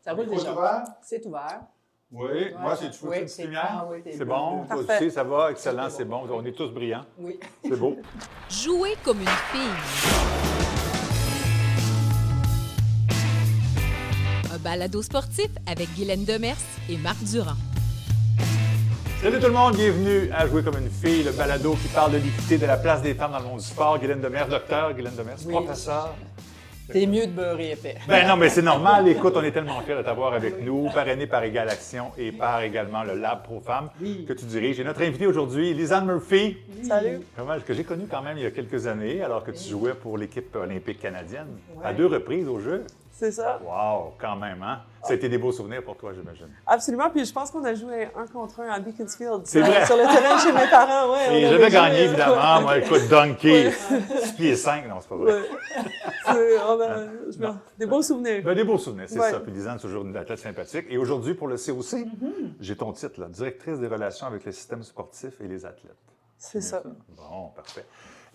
Ça roule déjà. Ouvert? C'est ouvert. Oui, Ouais. moi, c'est toujours Oui, une petite lumière. Ah oui, C'est bon, toi aussi, ça va, excellent, c'est bon. On est tous brillants. Oui. C'est beau. Jouer comme une fille. Un balado sportif avec Guylaine Demers et Marc Durand. Salut tout le monde, bienvenue à Jouer comme une fille, le balado qui parle de l'équité de la place des femmes dans le monde du sport. Guylaine Demers, docteur, Guylaine Demers, Oui. professeur. T'es mieux de beurrer épais. Ben non, mais c'est normal. Écoute, on est tellement fiers de t'avoir avec nous, parrainé par Égal Action et par également le Lab Pro Femmes que tu diriges. Et notre invitée aujourd'hui, Lisanne Murphy. Salut. Que j'ai connue quand même il y a quelques années, alors que tu jouais pour l'équipe olympique canadienne, à 2 reprises aux Jeux. C'est ça. Wow, quand même, hein? Ça a été des beaux souvenirs pour toi, j'imagine. Absolument. Puis je pense qu'on a joué 1 contre 1 à Beaconsfield. C'est vrai. Sur le terrain chez mes parents, ouais. Et j'avais gagné, évidemment. Moi, écoute, donkey. 6 pieds 5, non, c'est pas vrai. Ouais. Des beaux souvenirs. Ben, des beaux souvenirs, c'est Ouais. ça. Puis Lisanne, c'est toujours une athlète sympathique. Et aujourd'hui, pour le COC, j'ai ton titre, là, directrice des relations avec le système sportif et les athlètes. C'est ça. Bon, parfait.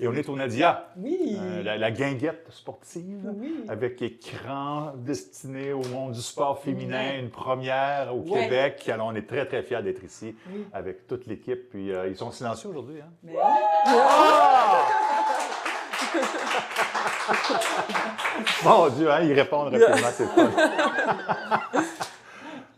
Et on est au Nadia, Oui. la guinguette sportive, Oui. avec écran destiné au monde du sport féminin, Ouais. une première au Ouais. Québec. Alors, on est très, très fiers d'être ici Oui. avec toute l'équipe. Puis, ils sont silencieux aujourd'hui, hein? Mais Mon Dieu, hein, ils répondent rapidement, c'est fun.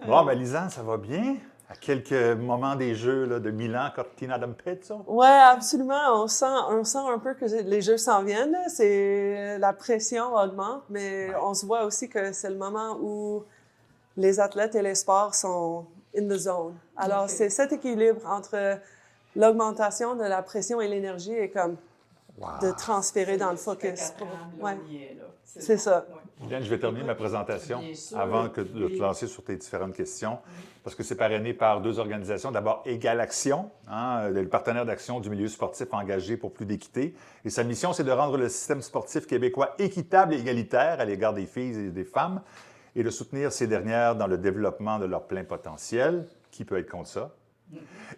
Bon, ben Lisanne, ça va bien? À quelques moments des Jeux là, de Milan, Cortina d'Ampezzo? Ouais, absolument. On sent un peu que les Jeux s'en viennent. Là. La pression augmente, mais on se voit aussi que c'est le moment où les athlètes et les sports sont in the zone. Alors, c'est cet équilibre entre l'augmentation de la pression et l'énergie et comme de transférer dans le focus. Ouais. C'est ça. Liane, je vais terminer ma présentation Bien sûr. avant de te lancer sur tes différentes questions, parce que c'est parrainé par 2 organisations. D'abord, Égal Action, hein, le partenaire d'action du milieu sportif engagé pour plus d'équité. Et sa mission, c'est de rendre le système sportif québécois équitable et égalitaire à l'égard des filles et des femmes et de soutenir ces dernières dans le développement de leur plein potentiel. Qui peut être contre ça?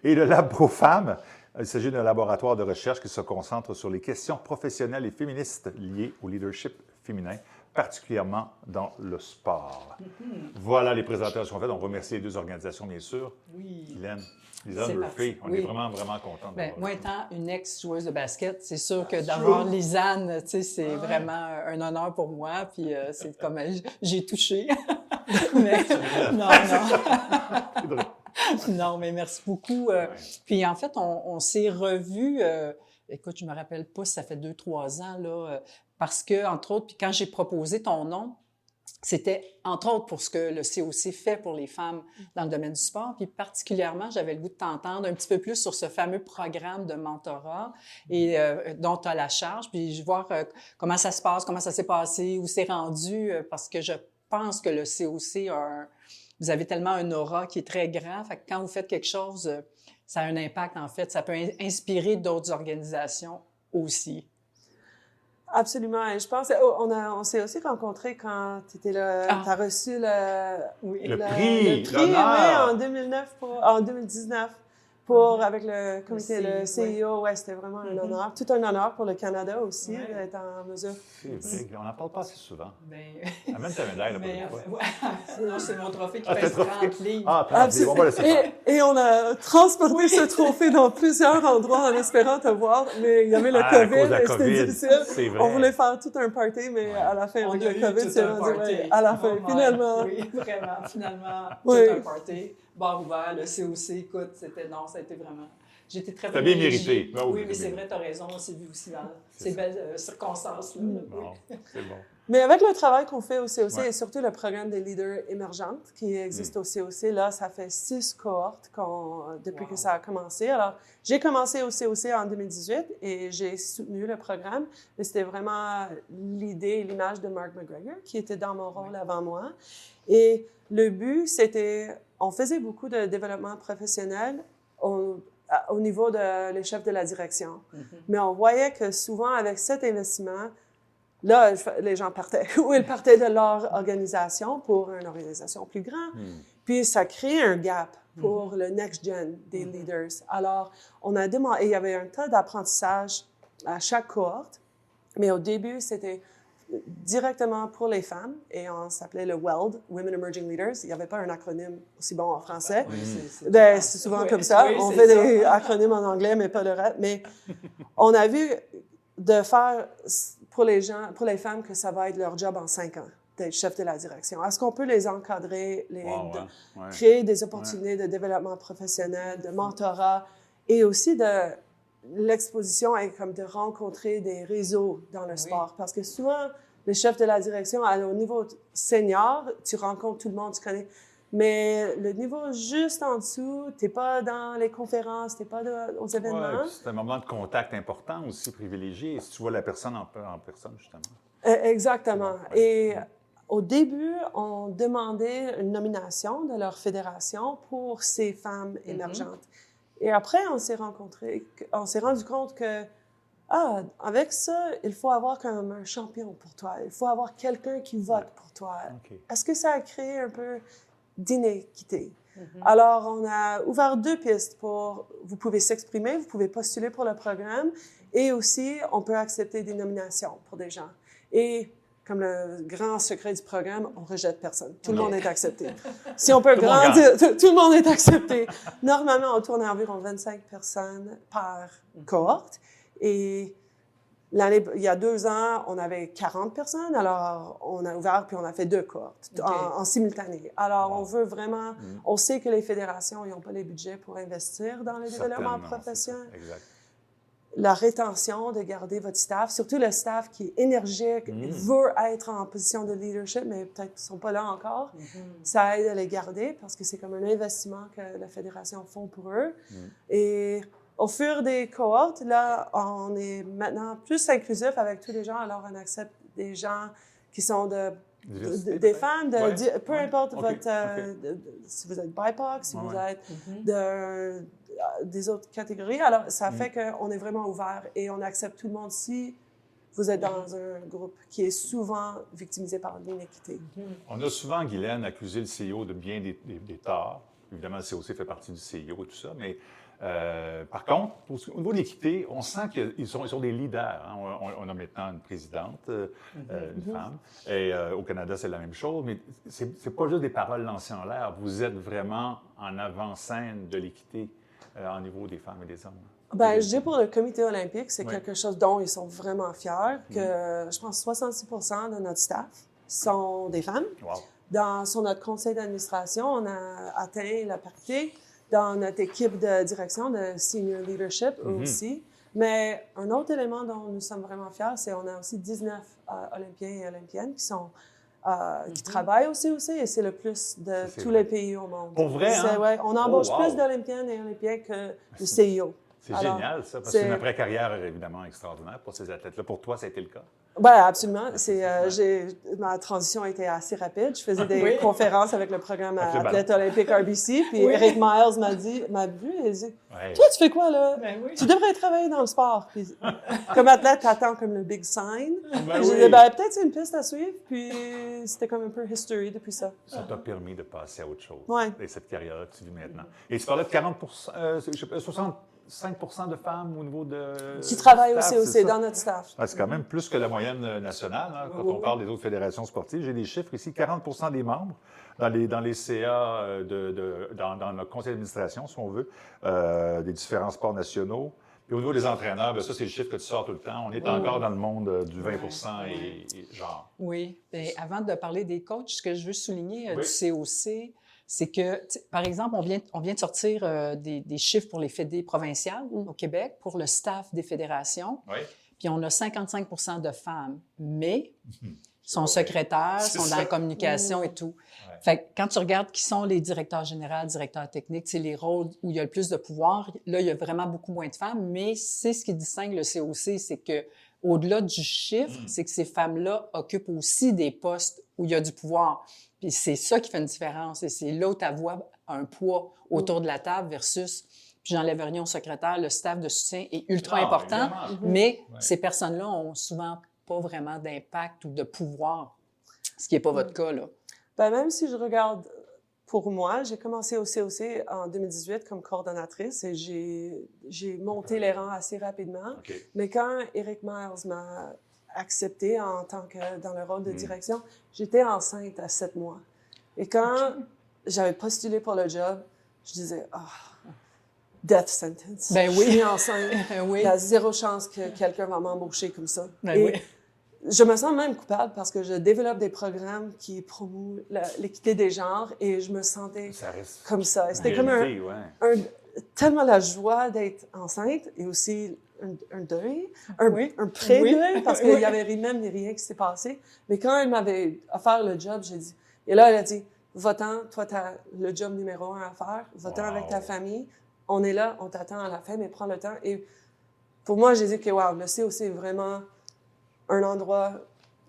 Et le Lab Pro Femmes, il s'agit d'un laboratoire de recherche qui se concentre sur les questions professionnelles et féministes liées au leadership féminin, particulièrement dans le sport. Voilà les présentations faites. On remercie les 2 organisations, bien sûr. oui. Lisanne C'est Murphy, parti. on Oui. est vraiment, vraiment contents de Ben, l'avoir. moi, étant une ex-joueuse de basket, c'est sûr que d'avoir Lisanne, tu sais, c'est vraiment un honneur pour moi. Puis c'est comme j'ai touché. Mais non. C'est drôle. Non, mais merci beaucoup. Puis en fait, on s'est revus, écoute, je me rappelle pas si ça fait 2-3 ans, là, parce que, entre autres, puis quand j'ai proposé ton nom, c'était, entre autres, pour ce que le COC fait pour les femmes dans le domaine du sport. Puis particulièrement, j'avais le goût de t'entendre un petit peu plus sur ce fameux programme de mentorat et dont tu as la charge. Puis je voir comment ça se passe, comment ça s'est passé, où c'est rendu, parce que je pense que le COC vous avez tellement un aura qui est très grand. Fait que quand vous faites quelque chose, ça a un impact, en fait. Ça peut inspirer d'autres organisations aussi. Absolument. Et je pense on s'est aussi rencontrés quand tu étais là. Ah. Tu as reçu le prix, le prix l'honneur. en 2019 avec le comité, le CIO. Ouais, c'était vraiment un honneur. Tout un honneur pour le Canada aussi d'être en mesure. C'est vrai, on n'en parle pas assez souvent. Ben, Amène ta médaille, là, pour mais, une fois. ouais. Non, c'est mon trophée qui Ah, pèse t'as 30 livres. Ah, 30 livres, on va laisser faire. Et on a transporté ce trophée dans plusieurs endroits en espérant te voir, mais il y avait le Ah, à cause de COVID la et c'était COVID, difficile. c'est vrai. On voulait faire tout un party, mais à la fin, On avec a le eu COVID, tout c'est un rendu party. à la fin. Oh my, Finalement, oui, vraiment, finalement, Oui. tout un party. Bar ouvert, le COC, écoute, ça a été vraiment... J'étais très T'as bien privilégiée. mérité. Ben oui, Oui, mais c'est c'est bien. vrai, tu as raison, on s'est vu aussi dans C'est ces belles circonstances-là. Bon, c'est bon. mais avec le travail qu'on fait au COC Ouais. et surtout le programme des leaders émergentes qui existe au COC, là, ça fait 6 cohortes depuis que ça a commencé. Alors, j'ai commencé au COC en 2018 et j'ai soutenu le programme, mais c'était vraiment l'idée et l'image de Mark McGregor qui était dans mon rôle avant moi. Et le but, c'était, on faisait beaucoup de développement professionnel au niveau les chefs de la direction. Mais on voyait que souvent, avec cet investissement, là, les gens partaient. Ou ils partaient de leur organisation pour une organisation plus grande. Puis ça crée un gap pour le next gen des leaders. Alors, on a demandé, il y avait un tas d'apprentissage à chaque cohorte, mais au début, c'était directement pour les femmes et on s'appelait le WELD, Women Emerging Leaders. Il n'y avait pas un acronyme aussi bon en français. C'est souvent comme ça. On fait des acronymes en anglais, mais pas le reste. Mais on a vu de faire pour les femmes que ça va être leur job en 5 ans, d'être chef de la direction. Est-ce qu'on peut les encadrer, créer des opportunités de développement professionnel, de mentorat et aussi de l'exposition est comme de rencontrer des réseaux dans le sport. Parce que souvent, le chef de la direction, au niveau senior, tu rencontres tout le monde, tu connais. Mais le niveau juste en dessous, t'es pas dans les conférences, t'es pas aux événements. C'est un moment de contact important aussi, privilégié, si tu vois la personne en personne, justement. Exactement. Et au début, on demandait une nomination de leur fédération pour ces femmes émergentes. Et après, on s'est rendu compte que, avec ça, il faut avoir comme un champion pour toi. Il faut avoir quelqu'un qui vote pour toi. Est-ce que ça a créé un peu d'inéquité? Alors, on a ouvert 2 pistes vous pouvez s'exprimer, vous pouvez postuler pour le programme et aussi, on peut accepter des nominations pour des gens. Et comme le grand secret du programme, on rejette personne. Tout le monde est accepté. Si on peut grandir, tout le monde est accepté. Normalement, on tourne à environ 25 personnes par cohorte. Et il y a 2 ans, on avait 40 personnes. Alors, on a ouvert puis on a fait 2 cohortes en simultané. Alors, on veut vraiment... On sait que les fédérations, ils n'ont pas les budgets pour investir dans le développement professionnel. Exact. La rétention, de garder votre staff, surtout le staff qui est énergique, veut être en position de leadership, mais peut-être qu'ils ne sont pas là encore. Ça aide à les garder parce que c'est comme un investissement que la fédération fait pour eux. Et au fur des cohortes, là, on est maintenant plus inclusif avec tous les gens. Alors, on accepte des gens qui sont des femmes, peu importe si vous êtes BIPOC, si vous êtes des autres catégories. Alors, ça fait qu'on est vraiment ouvert et on accepte tout le monde si vous êtes dans un groupe qui est souvent victimisé par l'inéquité. On a souvent, Guylaine, accusé le CIO de bien des torts. Évidemment, le COC fait partie du CIO et tout ça, mais par contre, au niveau de l'équité, on sent qu'ils sont des leaders. Hein. On a maintenant une présidente, une femme. Et au Canada, c'est la même chose. Mais c'est pas juste des paroles lancées en l'air. Vous êtes vraiment en avant-scène de l'équité au niveau des femmes et des hommes. Ben, je dis pour le comité olympique, c'est quelque chose dont ils sont vraiment fiers. Que je pense 66% de notre staff sont des femmes. Wow. Sur notre conseil d'administration, on a atteint la parité. Dans notre équipe de direction de senior leadership aussi. Mais un autre élément dont nous sommes vraiment fiers, c'est qu'on a aussi 19 Olympiens et Olympiennes qui travaillent au COC et c'est le plus de tous les pays au monde. Pour vrai, hein? Ouais, on embauche plus d'Olympiennes et Olympiens que le CIO. C'est génial, ça, parce que c'est une après-carrière évidemment extraordinaire pour ces athlètes-là. Pour toi, ça a été le cas? Oui, absolument. Ma transition a été assez rapide. Je faisais des conférences avec le programme Athlète olympique RBC, puis Eric Miles m'a vu et dit Toi, tu fais quoi là? Tu devrais travailler dans le sport. Puis, comme athlète, t'attends comme le big sign. J'ai dit peut-être c'est une piste à suivre, puis c'était comme un peu history depuis ça. Ça t'a permis de passer à autre chose. Et cette carrière que tu vis maintenant. Et tu parlais de 65% de femmes au niveau de... Qui travaillent aussi dans notre staff. C'est quand même plus que la moyenne nationale. Hein, quand on parle des autres fédérations sportives, j'ai des chiffres ici. 40% des membres dans les CA, dans notre conseil d'administration, si on veut, des différents sports nationaux. Puis au niveau des entraîneurs, bien, ça, c'est le chiffre que tu sors tout le temps. On est encore dans le monde du 20% et genre. Oui. Bien, avant de parler des coachs, ce que je veux souligner du COC, c'est que, par exemple, on vient de sortir des chiffres pour les fédés provinciales au Québec, pour le staff des fédérations. Puis on a 55% de femmes, mais sont secrétaires, sont dans la communication et tout. Fait que quand tu regardes qui sont les directeurs généraux, directeurs techniques, c'est les rôles où il y a le plus de pouvoir, là, il y a vraiment beaucoup moins de femmes, mais c'est ce qui distingue le COC, c'est que au-delà du chiffre, c'est que ces femmes-là occupent aussi des postes où il y a du pouvoir. Puis c'est ça qui fait une différence. Et c'est là où ta voix a un poids autour de la table versus, puis j'enlève rien au secrétaire, le staff de soutien est ultra important, mais ces personnes-là ont souvent pas vraiment d'impact ou de pouvoir, ce qui n'est pas votre cas, là. Ben, même si je regarde pour moi, j'ai commencé au COC en 2018 comme coordonnatrice et j'ai monté les rangs assez rapidement. Mais quand Eric Miles m'a accepté en tant que dans le rôle de direction. J'étais enceinte à 7 mois. Et quand j'avais postulé pour le job, je disais, death sentence. Ben oui. Je suis enceinte. Oui. Il y a zéro chance que quelqu'un va m'embaucher comme ça. Ben Et oui. je me sens même coupable parce que je développe des programmes qui promouvent l'équité des genres et je me sentais Ça reste comme ça. Et c'était une comme réalité, ouais. tellement la joie d'être enceinte et aussi un deuil, un pré-deuil, Oui. parce qu'il y avait même rien qui s'est passé. Mais quand elle m'avait offert le job, j'ai dit, et là, elle a dit, va-t'en, toi, t'as le job numéro 1 à faire, va-t'en avec ta famille, on est là, on t'attend à la fin, mais prends le temps. Et pour moi, j'ai dit que, wow, le COC est vraiment un endroit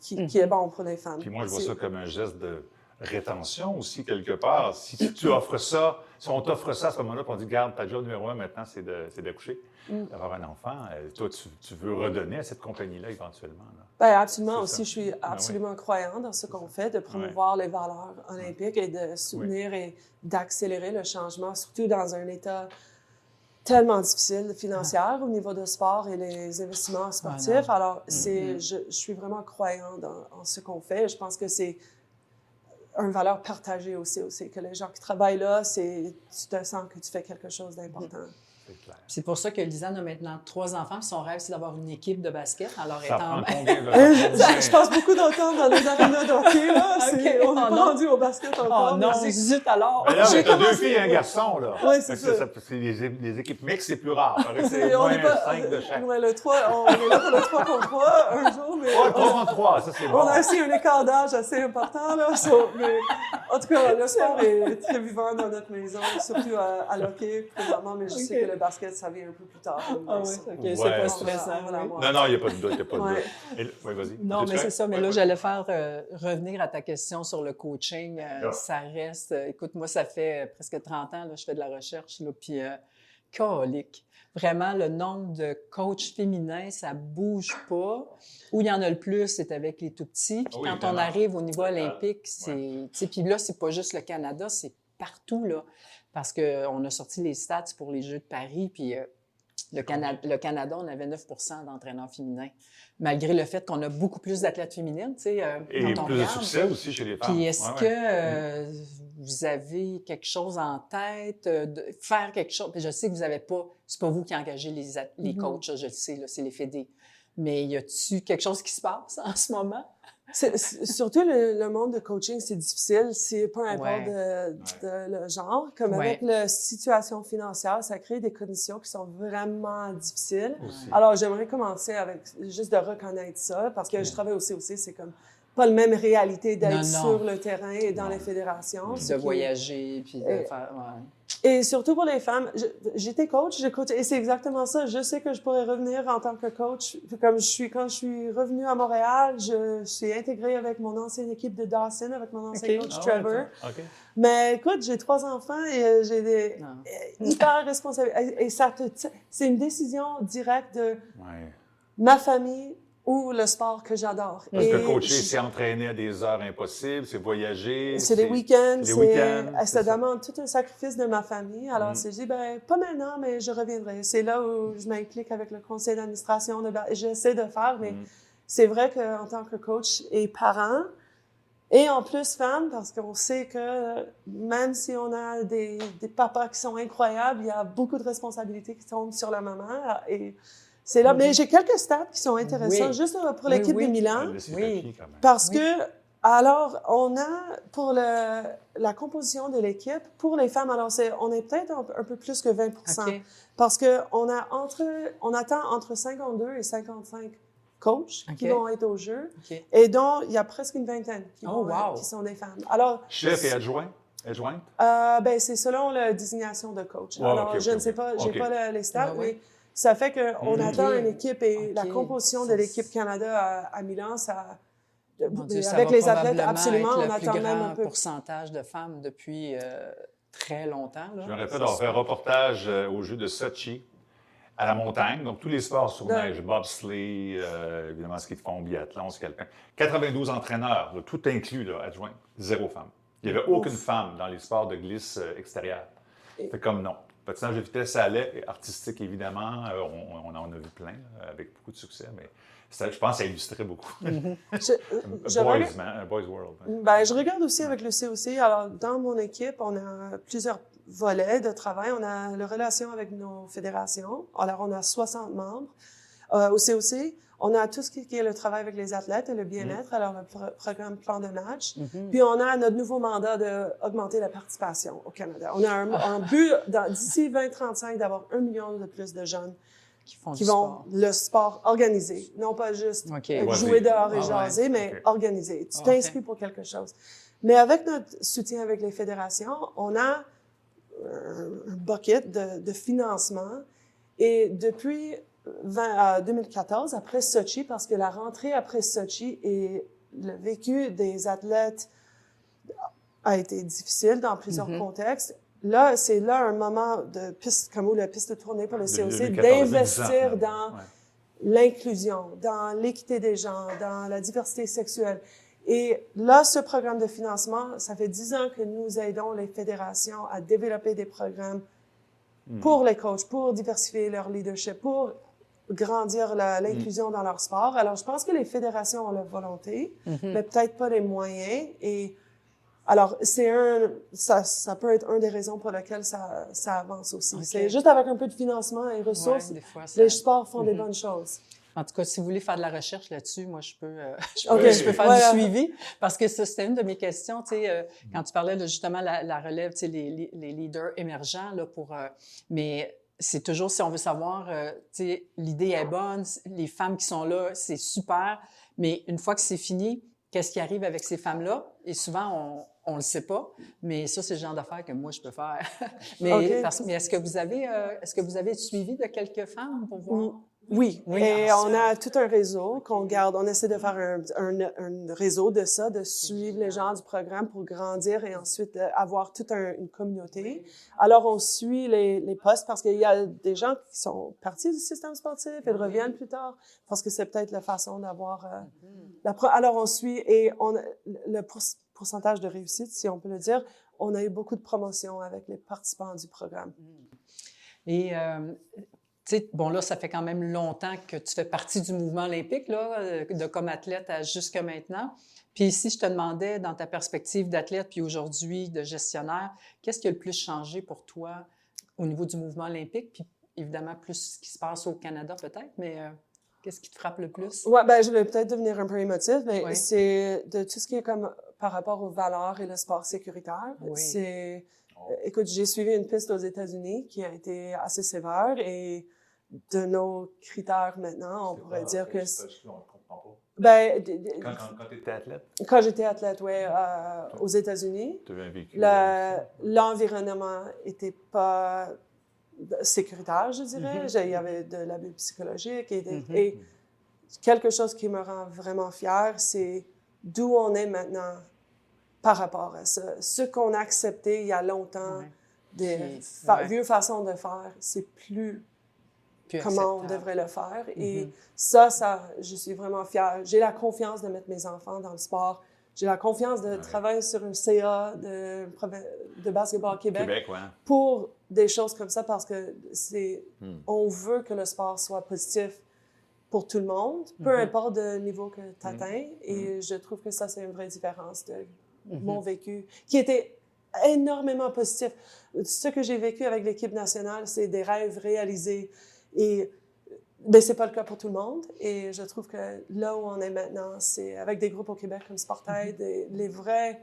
qui est bon pour les femmes. Puis moi, je vois ça comme un geste de rétention aussi, quelque part. Si tu offres ça, si on t'offre ça à ce moment-là, puis on dit, garde, ta job numéro 1 maintenant, c'est d'accoucher, d'avoir un enfant. Toi, tu veux redonner à cette compagnie-là éventuellement. Là. Ben, absolument. C'est Aussi, ça. je suis absolument croyante dans ce qu'on fait, de promouvoir les valeurs olympiques et de soutenir et d'accélérer le changement, surtout dans un état tellement difficile financier au niveau de sport et les investissements sportifs. Alors, je suis vraiment croyante en ce qu'on fait. Je pense que c'est une valeur partagée aussi, que les gens qui travaillent là, tu te sens que tu fais quelque chose d'important. C'est clair. C'est pour ça que Lisanne a maintenant 3 enfants. Son rêve, c'est d'avoir une équipe de basket. Alors, Ça étant... prend combien, là? Je passe beaucoup de temps dans les arénas de hockey, là. On n'est pas rendu au basket encore. Oh non, mais zut alors! Mais là, J'ai t'as 2 commencé- filles et un garçon, là. Ouais, c'est Fait que ça. les équipes mixtes, c'est plus rare. C'est au on moins n'est pas 5 de chaque. ouais, le 3, on est là pour le 3 contre 3 un jour, mais 3 en 3, ça, c'est bon. on a aussi un écart d'âge assez important, là. Mais, en tout cas, le sport est très vivant dans notre maison, surtout à l'hockey, présentement, mais je sais que le basket, ça vient un peu plus tard. Ah oui, OK, c'est Ouais, pas c'est stressant. Voilà, oui. voilà. Non, il n'y a pas de doute, il n'y a pas de Ouais. doute. Oui, vas-y. Non, mais Es-tu c'est ça. Mais ouais, là, ouais. j'allais faire revenir à ta question sur le coaching. Ah. Ça reste... écoute, moi, ça fait presque 30 ans, là, je fais de la recherche, là, puis colique. Vraiment, le nombre de coachs féminins, ça bouge pas. Où il y en a le plus, c'est avec les tout-petits. Puis Oui, quand on évidemment. arrive au niveau Ouais. olympique, c'est... tu sais, puis là, c'est pas juste le Canada, c'est partout, là. Parce qu'on a sorti les stats pour les Jeux de Paris, puis... Le Canada, on avait 9 d'entraîneurs féminins, malgré le fait qu'on a beaucoup plus d'athlètes féminines, tu sais, Et quand on plus de regarde. succès aussi chez les femmes. Puis est-ce Ouais, que vous avez quelque chose en tête, de faire quelque chose? Puis je sais que vous n'avez pas, c'est pas vous qui engagez les coachs, je le sais, là, c'est les fédés. Mais y a-tu quelque chose qui se passe en ce moment? Surtout le monde de coaching, c'est difficile, c'est peu importe Ouais. de le genre. Comme avec la situation financière, ça crée des conditions qui sont vraiment difficiles. Aussi. Alors, j'aimerais commencer avec juste de reconnaître ça, parce que je travaille aussi, c'est comme pas la même réalité d'être Non. sur le terrain et dans les fédérations. Puis de voyager, puis de faire... Ouais. Et surtout pour les femmes, j'étais coach, j'ai coaché, et c'est exactement ça. Je sais que je pourrais revenir en tant que coach. Quand je suis revenue à Montréal, je suis intégrée avec mon ancienne équipe de Dawson, avec mon ancien coach Trevor. OK. Mais écoute, j'ai 3 enfants et j'ai des hyper responsabilités. Et c'est une décision directe de Ouais. ma famille ou le sport que j'adore. Parce Et que coacher, c'est entraîner à des heures impossibles, c'est voyager. c'est des week-ends, les week-ends, ça c'est ça. demande tout un sacrifice de ma famille. Alors, j'ai dit, ben, pas maintenant, mais je reviendrai. C'est là où je m'implique avec le conseil d'administration. J'essaie de faire, mais c'est vrai qu'en tant que coach et parent, et en plus femme, parce qu'on sait que même si on a des papas qui sont incroyables, il y a beaucoup de responsabilités qui tombent sur la maman. Et c'est là. Mais j'ai quelques stats qui sont intéressants, juste pour l'équipe de Milan. Oui. Parce que, alors, on a pour la composition de l'équipe, pour les femmes, alors on est peut-être un peu plus que 20 OK. parce que on attend entre 52 et 55 coachs qui vont être au jeu, et dont il y a presque une vingtaine qui sont des femmes. Alors, Chef et adjointe? ben, c'est selon la désignation de coach. Ouais, alors, ok, je ne ok, sais pas, j'ai ok. pas les stats, Ouais. mais ça fait qu'on attend une équipe et la Ok. composition de l'équipe Canada à Milan, ça... Mon Dieu, ça avec va les athlètes, probablement absolument, être on le attend plus même grand un peu. pourcentage de femmes depuis très longtemps. Là. Je me répète, on fait un reportage au jeu de Sochi, à la montagne, donc tous les sports sur neige, bobsleigh, évidemment ski de fond, biathlon, ski alpin. 92 entraîneurs, là, tout inclus, là, adjoints, 0 femme. Il n'y avait aucune femme dans les sports de glisse extérieure. Fait comme non. Patinage de vitesse, ça allait. Artistique, évidemment, on en a vu plein, avec beaucoup de succès, mais je pense que ça illustrait beaucoup. Un boys world. Ben, je regarde aussi avec le COC. Alors, dans mon équipe, on a plusieurs volets de travail. On a la relation avec nos fédérations. Alors, on a 60 membres. Au COC, on a tout ce qui est le travail avec les athlètes et le bien-être, alors le programme plan de match. Puis on a notre nouveau mandat d'augmenter la participation au Canada. On a un but d'ici 2035 d'avoir 1 million de plus de jeunes qui vont le sport organisé. Non pas juste jouer dehors et jaser, mais organisé. Tu t'inscris pour quelque chose. Mais avec notre soutien avec les fédérations, on a un bucket de financement. Et depuis 2014, après Sochi, parce que la rentrée après Sochi et le vécu des athlètes a été difficile dans plusieurs contextes. Là, c'est là un moment de piste, comme où la piste de tournée pour le COC, d'investir dans l'inclusion, dans l'équité des genres, dans la diversité sexuelle. Et là, ce programme de financement, ça fait 10 ans que nous aidons les fédérations à développer des programmes pour les coachs, pour diversifier leur leadership, pour grandir l'inclusion dans leur sport. Alors, je pense que les fédérations ont la volonté, mais peut-être pas les moyens. Et alors, ça peut être une des raisons pour lesquelles ça avance aussi. C'est juste avec un peu de financement et ressources, les sports font des bonnes choses. En tout cas, si vous voulez faire de la recherche là-dessus, moi, je peux faire du suivi. Parce que ça, c'était une de mes questions, tu sais, quand tu parlais de justement la relève, tu sais, les leaders émergents, là, mais c'est toujours, si on veut savoir, tu sais, l'idée est bonne, les femmes qui sont là, c'est super, mais une fois que c'est fini, qu'est-ce qui arrive avec ces femmes-là? Et souvent, on le sait pas, mais ça, c'est le genre d'affaires que moi, je peux faire. Mais est-ce que vous avez suivi de quelques femmes pour voir? Oui. Et on a tout un réseau qu'on garde. On essaie de faire un réseau de ça, de suivre les gens du programme pour grandir et ensuite avoir toute une communauté. Alors, on suit les postes parce qu'il y a des gens qui sont partis du système sportif et reviennent plus tard parce que c'est peut-être la façon d'avoir... Alors, on suit et le pourcentage de réussite, si on peut le dire, on a eu beaucoup de promotions avec les participants du programme. Et... tu sais, bon, là, ça fait quand même longtemps que tu fais partie du mouvement olympique, là, comme athlète jusqu'à maintenant. Puis si je te demandais, dans ta perspective d'athlète, puis aujourd'hui de gestionnaire, qu'est-ce qui a le plus changé pour toi au niveau du mouvement olympique? Puis évidemment, plus ce qui se passe au Canada peut-être, mais qu'est-ce qui te frappe le plus? Ouais, ben je vais peut-être devenir un peu émotive, mais c'est de tout ce qui est comme par rapport aux valeurs et le sport sécuritaire. C'est... Écoute, j'ai suivi une piste aux États-Unis qui a été assez sévère et de nos critères maintenant, on pourrait dire que... Ben, quand tu étais athlète? Quand j'étais athlète, oui, aux États-Unis. Tu avais un vécu. L'environnement était pas sécuritaire, je dirais. Il y avait de l'abus psychologique et quelque chose qui me rend vraiment fière, c'est d'où on est maintenant par rapport à ça. Ce qu'on a accepté il y a longtemps, des vieux façons de faire, c'est plus comment on devrait le faire. Et ça, je suis vraiment fière. J'ai la confiance de mettre mes enfants dans le sport. J'ai la confiance de travailler sur un CA de basketball Québec pour des choses comme ça parce que on veut que le sport soit positif pour tout le monde, peu importe le niveau que tu atteins. Et je trouve que ça, c'est une vraie différence de mon vécu, qui était énormément positif. Ce que j'ai vécu avec l'équipe nationale, c'est des rêves réalisés. Et ben, c'est pas le cas pour tout le monde. Et je trouve que là où on est maintenant, c'est avec des groupes au Québec comme Sportaid, les vrais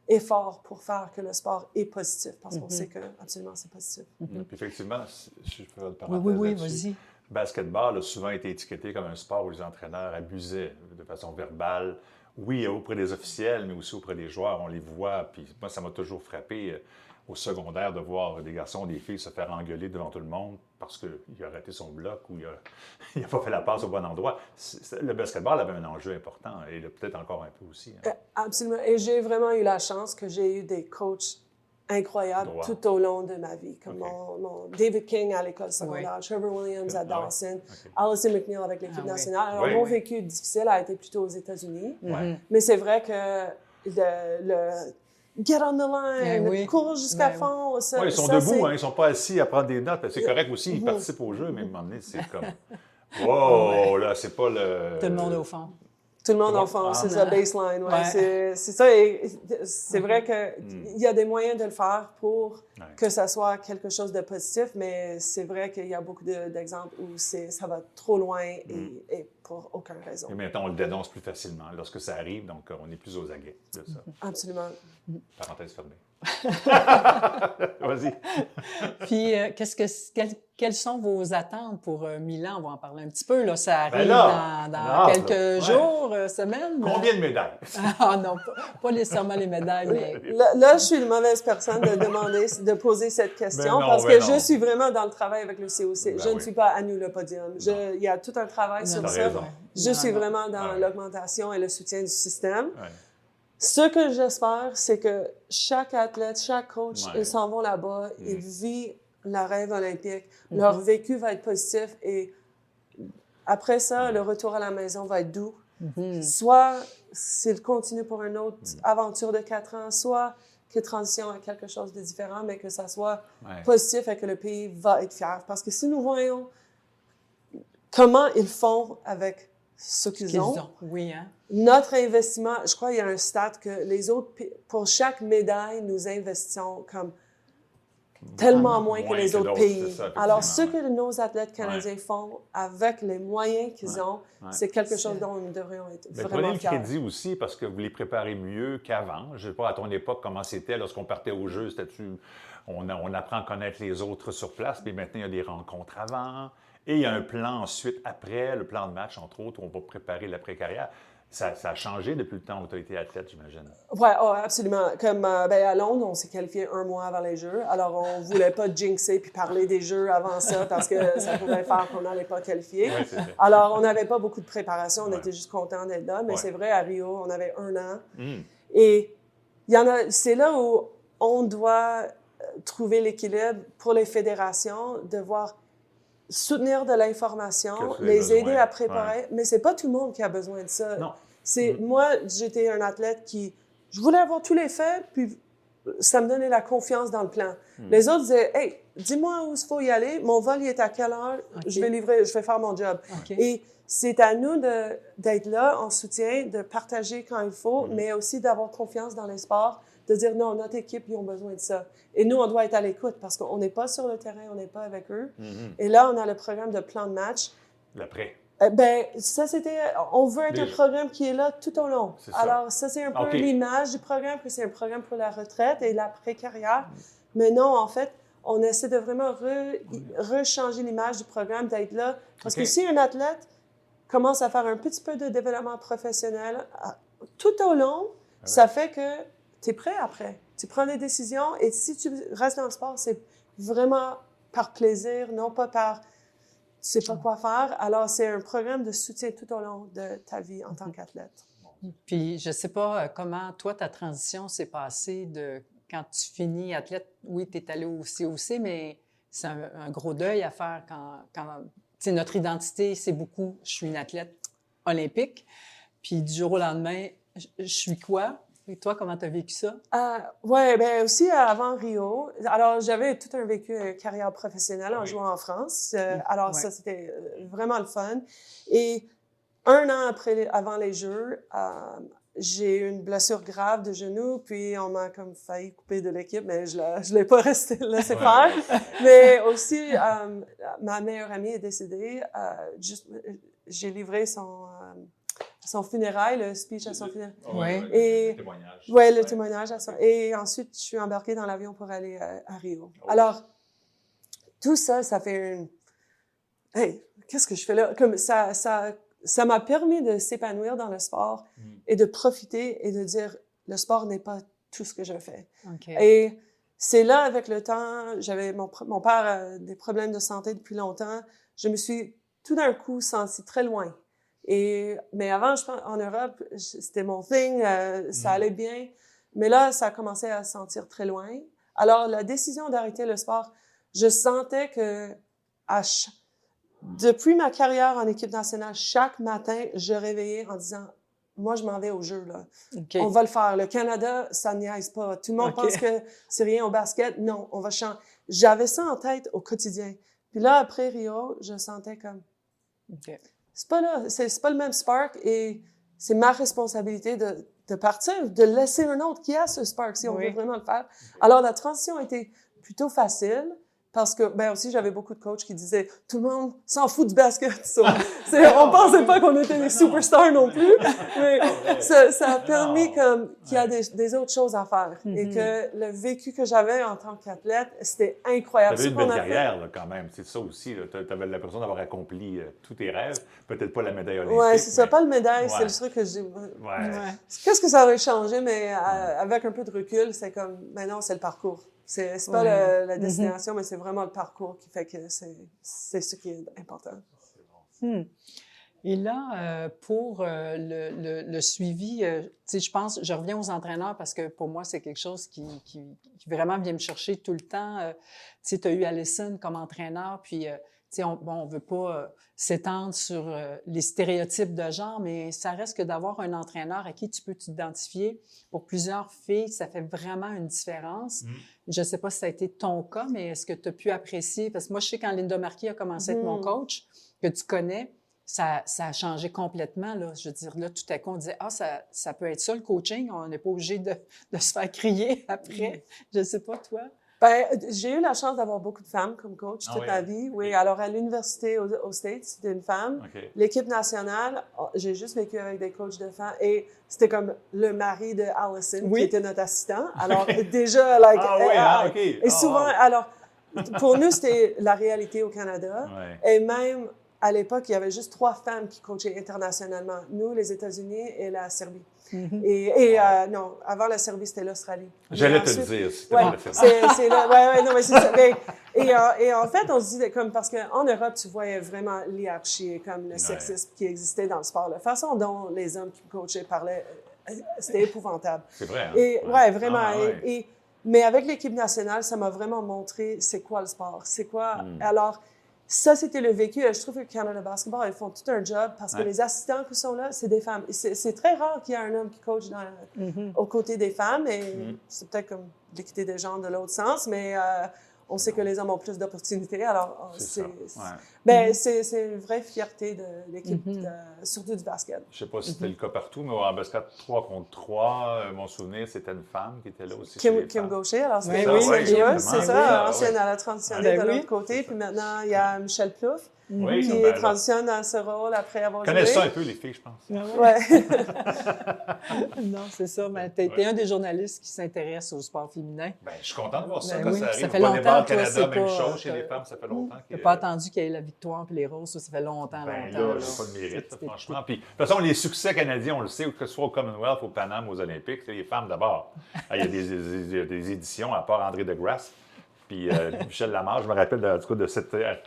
efforts pour faire que le sport est positif, parce qu'on sait que absolument c'est positif. Puis effectivement, si je peux faire une parenthèse oui, là-dessus, vas-y. Basketball a souvent été étiqueté comme un sport où les entraîneurs abusaient de façon verbale. Oui, auprès des officiels, mais aussi auprès des joueurs, on les voit. Puis moi, ça m'a toujours frappé au secondaire de voir des garçons et des filles se faire engueuler devant tout le monde parce qu'il a raté son bloc ou il n'a pas fait la passe au bon endroit. Le basketball avait un enjeu important et peut-être encore un peu aussi. Hein. Absolument. Et j'ai vraiment eu la chance que j'ai eu des coachs incroyables tout au long de ma vie, comme mon David King à l'école secondaire, Trevor Williams à Dawson, Alison McNeil avec l'équipe nationale. Alors, mon vécu difficile a été plutôt aux États-Unis, mais c'est vrai que get on the line, Ben oui. cours jusqu'à Ben oui. fond. Ça, Ouais, ils sont ça, debout, hein, ils ne sont pas assis à prendre des notes. C'est correct aussi, ils participent au jeu, mais à un moment donné, c'est comme... Wow, là, c'est pas le... Tout le monde au fond. Tout le monde Tout le en fond, monde- c'est ah. ça, baseline. Ouais. Ouais. C'est ça. Et c'est vrai qu'il y a des moyens de le faire pour que ça soit quelque chose de positif, mais c'est vrai qu'il y a beaucoup d'exemples où ça va trop loin et pour aucune raison. Et maintenant, on le dénonce plus facilement lorsque ça arrive, donc on est plus aux aguets de ça. Absolument. Parenthèse fermée. Vas-y. Puis, quelles sont vos attentes pour Milan? On va en parler un petit peu. Là, ça arrive là, dans quelques jours, semaines. Combien de médailles? Ah non, pas nécessairement les médailles, mais... Là, je suis une mauvaise personne de poser cette question parce que je suis vraiment dans le travail avec le COC. Je ne suis pas à nous le podium. Il y a tout un travail sur ça. raison. Je suis vraiment dans l'augmentation et le soutien du système. Ouais. Ce que j'espère, c'est que chaque athlète, chaque coach, ils s'en vont là-bas, ils vivent la rêve olympique, leur vécu va être positif et après ça, le retour à la maison va être doux. Soit s'il continue pour une autre aventure de 4 ans, soit qu'il transitionne à quelque chose de différent, mais que ça soit positif et que le pays va être fier. Parce que si nous voyons comment ils font avec ce qu'ils ont. Oui, hein? Notre investissement, je crois qu'il y a un stat que les autres, pour chaque médaille, nous investissons comme tellement moins que les autres pays. Ça, alors, ce que nos athlètes canadiens font avec les moyens qu'ils ont, c'est quelque chose dont nous devrions être vraiment prenez le fiers. crédit aussi parce que vous les préparez mieux qu'avant. Je ne sais pas à ton époque comment c'était lorsqu'on partait au jeu. On apprend à connaître les autres sur place, puis maintenant il y a des rencontres avant. Et il y a un plan ensuite, après, le plan de match, entre autres, où on va préparer l'après-carrière. Ça a changé depuis le temps où tu as été athlète, j'imagine. Oui, absolument. Comme à Londres, on s'est qualifié 1 mois avant les Jeux. Alors, on ne voulait pas jinxer puis parler des Jeux avant ça parce que ça pouvait faire qu'on n'allait pas qualifier. Ouais, c'est vrai. Alors, on n'avait pas beaucoup de préparation. On était juste contents d'être là. Mais c'est vrai, à Rio, on avait 1 an. Et c'est là où on doit trouver l'équilibre pour les fédérations, devoir soutenir de l'information, les aider à préparer. Mais c'est pas tout le monde qui a besoin de ça. Non. Moi, j'étais un athlète je voulais avoir tous les faits, puis ça me donnait la confiance dans le plan. Les autres disaient, hey, dis-moi où il faut y aller, mon vol il est à quelle heure, je vais faire mon job. Et c'est à nous d'être là en soutien, de partager quand il faut, mais aussi d'avoir confiance dans les sports, de dire non, notre équipe, ils ont besoin de ça. Et nous, on doit être à l'écoute parce qu'on n'est pas sur le terrain, on n'est pas avec eux. Et là, on a le programme de plan de match. L'après. Ça, on veut être un programme qui est là tout au long. Alors, ça, c'est un peu l'image du programme, que c'est un programme pour la retraite et l'après-carrière. Mais non, en fait, on essaie de vraiment rechanger l'image du programme, d'être là. Parce que si un athlète commence à faire un petit peu de développement professionnel tout au long, ça fait que tu es prêt après. Tu prends des décisions et si tu restes dans le sport, c'est vraiment par plaisir, non pas par tu sais pas quoi faire. Alors, c'est un programme de soutien tout au long de ta vie en tant qu'athlète. Puis, je sais pas comment, toi, ta transition s'est passée de quand tu finis athlète. Oui, tu es allé au COC, mais c'est un gros deuil à faire quand tu sais, notre identité, c'est beaucoup, je suis une athlète olympique. Puis, du jour au lendemain, je suis quoi? Et toi, comment tu as vécu ça? Oui, aussi avant Rio. Alors, j'avais tout un vécu carrière professionnelle en jouant en France. Alors, ça, c'était vraiment le fun. Et 1 an avant les Jeux, j'ai eu une blessure grave de genou, puis on m'a comme failli couper de l'équipe, mais je l'ai pas laissé faire. Mais aussi, ma meilleure amie est décédée. J'ai livré son funérail, le speech à son funérail. Le témoignage. Oui, le témoignage. Et ensuite, je suis embarquée dans l'avion pour aller à Rio. Alors, tout ça, ça fait hey, qu'est-ce que je fais là? Comme ça m'a permis de s'épanouir dans le sport et de profiter et de dire, le sport n'est pas tout ce que je fais. Et c'est là, avec le temps, j'avais mon père a des problèmes de santé depuis longtemps. Je me suis tout d'un coup sentie très loin. Mais avant, je pense, en Europe, c'était mon thing, ça allait bien. Mais là, ça a commencé à se sentir très loin. Alors, la décision d'arrêter le sport, je sentais que depuis ma carrière en équipe nationale, chaque matin, je réveillais en disant, moi, je m'en vais au jeu, là. OK. On va le faire. Le Canada, ça niaise pas. Tout le monde pense que c'est rien au basket. Non, on va changer. J'avais ça en tête au quotidien. Puis là, après Rio, je sentais comme... OK. C'est pas là, c'est pas le même spark et c'est ma responsabilité de partir, de laisser un autre qui a ce spark si on veut vraiment le faire. Alors, la transition était plutôt facile. Parce que, ben aussi, j'avais beaucoup de coachs qui disaient « Tout le monde s'en fout du basket. » On pensait pas qu'on était des superstars non plus, mais ça a permis comme qu'il y a des autres choses à faire. Et que le vécu que j'avais en tant qu'athlète, c'était incroyable. Tu avais une belle carrière, là, quand même. C'est ça aussi. Tu avais l'impression d'avoir accompli tous tes rêves. Peut-être pas la médaille olympique. Oui, c'est ça. Pas le médaille, c'est Ouais. le truc que j'ai... Ouais. Qu'est-ce que ça aurait changé, mais avec un peu de recul, c'est comme, ben non, c'est le parcours. C'est pas la destination, mais c'est vraiment le parcours qui fait que c'est ce qui est important. Et là, pour le suivi, tu sais, je pense, je reviens aux entraîneurs parce que pour moi, c'est quelque chose qui vraiment vient me chercher tout le temps. Tu sais, tu as eu Allison comme entraîneur, puis, tu sais, on veut pas s'étendre sur les stéréotypes de genre, mais ça reste que d'avoir un entraîneur à qui tu peux t'identifier. Pour plusieurs filles, ça fait vraiment une différence. Je sais pas si ça a été ton cas, mais est-ce que tu as pu apprécier? Parce que moi, je sais quand Linda Marquis a commencé à être mon coach, que tu connais, ça a changé complètement, là. Je veux dire, là, tout à coup, on disait, ça peut être ça, le coaching. On n'est pas obligé de se faire crier après. Je sais pas, toi. Ben, j'ai eu la chance d'avoir beaucoup de femmes comme coach toute ma vie. Oui, Okay. Alors à l'université aux States, c'était une femme. Okay. L'équipe nationale, j'ai juste vécu avec des coachs de femmes et c'était comme le mari de Allison qui était notre assistant. Alors déjà, OK. Et souvent, alors pour nous, c'était la réalité au Canada. Ouais. Et même à l'époque, il y avait juste 3 femmes qui coachaient internationalement. Nous, les États-Unis et la Serbie. Non, avant la Serbie, c'était l'Australie. J'allais te le dire. C'est là. Non, mais c'est ça. Et en fait, on se dit comme parce qu'en Europe, tu voyais vraiment l'hierarchie et comme le sexisme qui existait dans le sport. La façon dont les hommes qui coachaient parlaient, c'était épouvantable. C'est vrai. Hein? Et vraiment. Mais avec l'équipe nationale, ça m'a vraiment montré c'est quoi le sport, c'est quoi. Alors. Ça, c'était le vécu. Je trouve que Canada Basketball, ils font tout un job parce que les assistants qui sont là, c'est des femmes. C'est très rare qu'il y ait un homme qui coach aux côtés des femmes. Et c'est peut-être comme l'équité des genres de l'autre sens, mais on sait que les hommes ont plus d'opportunités. Alors, c'est une vraie fierté de l'équipe, surtout du basket. Je ne sais pas si c'était le cas partout, mais en basket 3 contre 3, mon souvenir, c'était une femme qui était là aussi. Kim Gaucher, alors c'était c'est ça, ancienne à la transitionner de l'autre côté. Puis maintenant, il y a Michel Plouffe qui transitionne dans ce rôle après avoir joué. Connaissent ça un peu, les filles, je pense. Non, c'est ça. Mais tu es un des journalistes qui s'intéresse au sport féminin. Ben, je suis content de voir ça. Oui, Ça arrive. ça fait longtemps. Canada, même chose chez les femmes, ça fait longtemps. Tu n'as pas attendu qu'il y ait la victoire puis les roses, ça fait longtemps. Là, j'ai pas de mérite, franchement. Puis, de toute façon, les succès canadiens, on le sait, que ce soit au Commonwealth, au Paname, aux Olympiques, c'est les femmes d'abord. Il y a des éditions, à part André Degrasse, puis Michel Lamarche. Je me rappelle, en tout cas,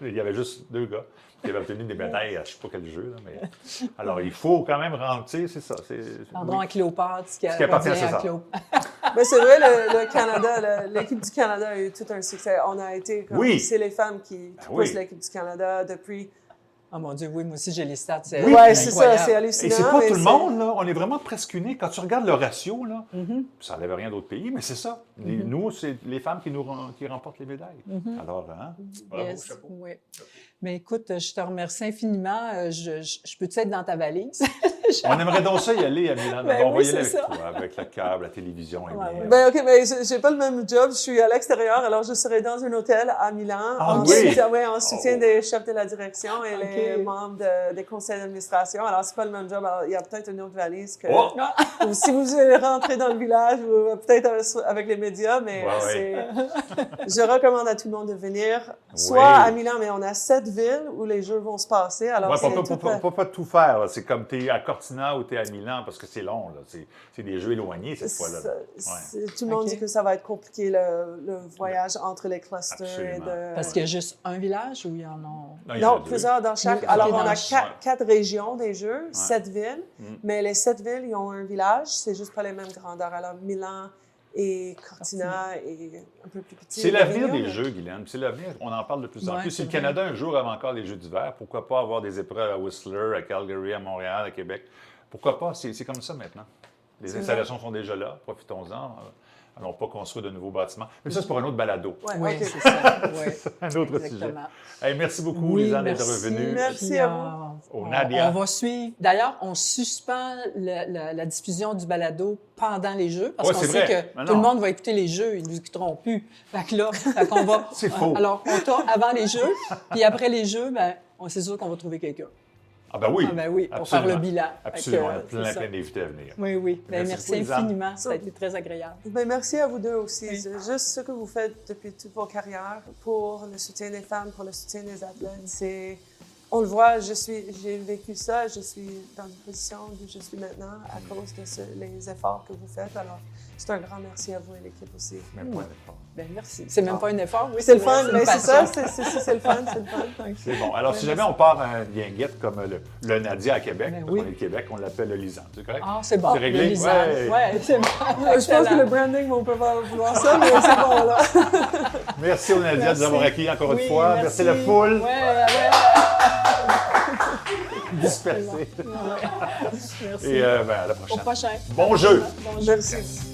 il y avait juste 2 gars qui avaient obtenu des médailles à je ne sais pas quel jeu. Là, mais... Alors, il faut quand même rentrer, c'est ça. Pardon, à Cléopâtre, ce qui appartient à ça. Mais c'est vrai, le Canada, l'équipe du Canada a eu tout un succès. On a été comme... C'est les femmes qui poussent l'équipe du Canada depuis... Oh mon Dieu, oui, moi aussi j'ai les stats. C'est c'est ça, c'est hallucinant. Et c'est pas tout le monde, là. On est vraiment presque unis. Quand tu regardes le ratio, là, ça n'enlève rien d'autres pays, mais c'est ça. Nous, c'est les femmes qui remportent les médailles. Alors, bravo, chapeau. Oui. Mais écoute, je te remercie infiniment. Je peux-tu être dans ta valise? On aimerait donc ça y aller à Milan. On va y aller avec toi, avec le câble, la télévision. Ben OK, mais j'ai pas le même job. Je suis à l'extérieur, alors je serai dans un hôtel à Milan. En soutien des chefs de la direction et les membres des conseils d'administration. Alors, c'est pas le même job. Alors, il y a peut-être une autre valise que... Ou si vous voulez rentrer dans le village, ou peut-être avec les médias, mais je recommande à tout le monde de venir. Soit à Milan, mais on a 7 villes où les Jeux vont se passer. Alors, pas tout faire. C'est comme tu es à Cortina ou tu es à Milan, parce que c'est long. C'est des jeux éloignés cette fois-là. Tout le monde dit que ça va être compliqué, le voyage entre les clusters. Parce qu'il y a juste un village ou il y en a... Non, plusieurs dans chaque. Alors, on a 4 régions des Jeux, 7 villes, mais les 7 villes, ils ont un village. C'est juste pas les mêmes grandeurs. Alors, Milan et Cortina est un peu plus petit. C'est l'avenir des Jeux, Guylaine. C'est l'avenir. On en parle de plus en plus. Si le Canada, un jour, avait encore les Jeux d'hiver, pourquoi pas avoir des épreuves à Whistler, à Calgary, à Montréal, à Québec? Pourquoi pas? C'est comme ça maintenant. Les C'est installations sont déjà là, profitons-en. Allons pas construire de nouveaux bâtiments. Mais ça, c'est pour un autre balado. Ouais, Oui, OK. c'est ça. Ouais. C'est un autre Exactement. sujet. Hey, merci beaucoup, Oui, Lisanne, d'être merci. revenue. Merci Puis, à vous. Au Nadia. On va suivre. D'ailleurs, on suspend la diffusion du balado pendant les jeux parce Ouais, qu'on c'est sait vrai. que Mais tout non. le monde va écouter les jeux, ils ne nous écouteront plus. Fait que là, on va. C'est faux. Alors, on tourne avant les jeux, puis après les jeux, ben, c'est sûr qu'on va trouver quelqu'un. Ah ben oui. Ah ben oui, pour Absolument. faire le bilan. Absolument. Fait que, Plein, c'est ça. plein d'invités à venir. Oui, oui. Ben, Merci merci beaucoup, Lisanne. infiniment. Ça a été très agréable. Ben, merci à vous deux aussi. Oui. C'est juste ce que vous faites depuis toute vos carrières pour le soutien des femmes, pour le soutien des athlètes. On le voit, j'ai vécu ça, je suis dans une position où je suis maintenant à cause de les efforts que vous faites. Alors, c'est un grand merci à vous et l'équipe aussi. Même pas un effort. Ben, merci. C'est même pas un effort. Oui, C'est le vrai, fun, une mais c'est ça, passion. c'est le fun, c'est le fun. C'est bon. Alors, si jamais on part un guinguette comme le Nadia à Québec, Ben parce oui. qu'on est de Québec, on l'appelle le Lisanne. C'est correct? Ah, c'est bon. C'est réglé? Le Lisanne. Ouais. Ouais, c'est bon. Je pense que le branding, on peut pas vouloir ça, mais c'est bon, là. Merci au Nadia de nous avoir acquis encore une Oui, fois. Merci la foule. Ouais. Dispersée. Merci. Et ben, à la Au prochaine. prochain. Bon jeu! Bon jeu. Merci.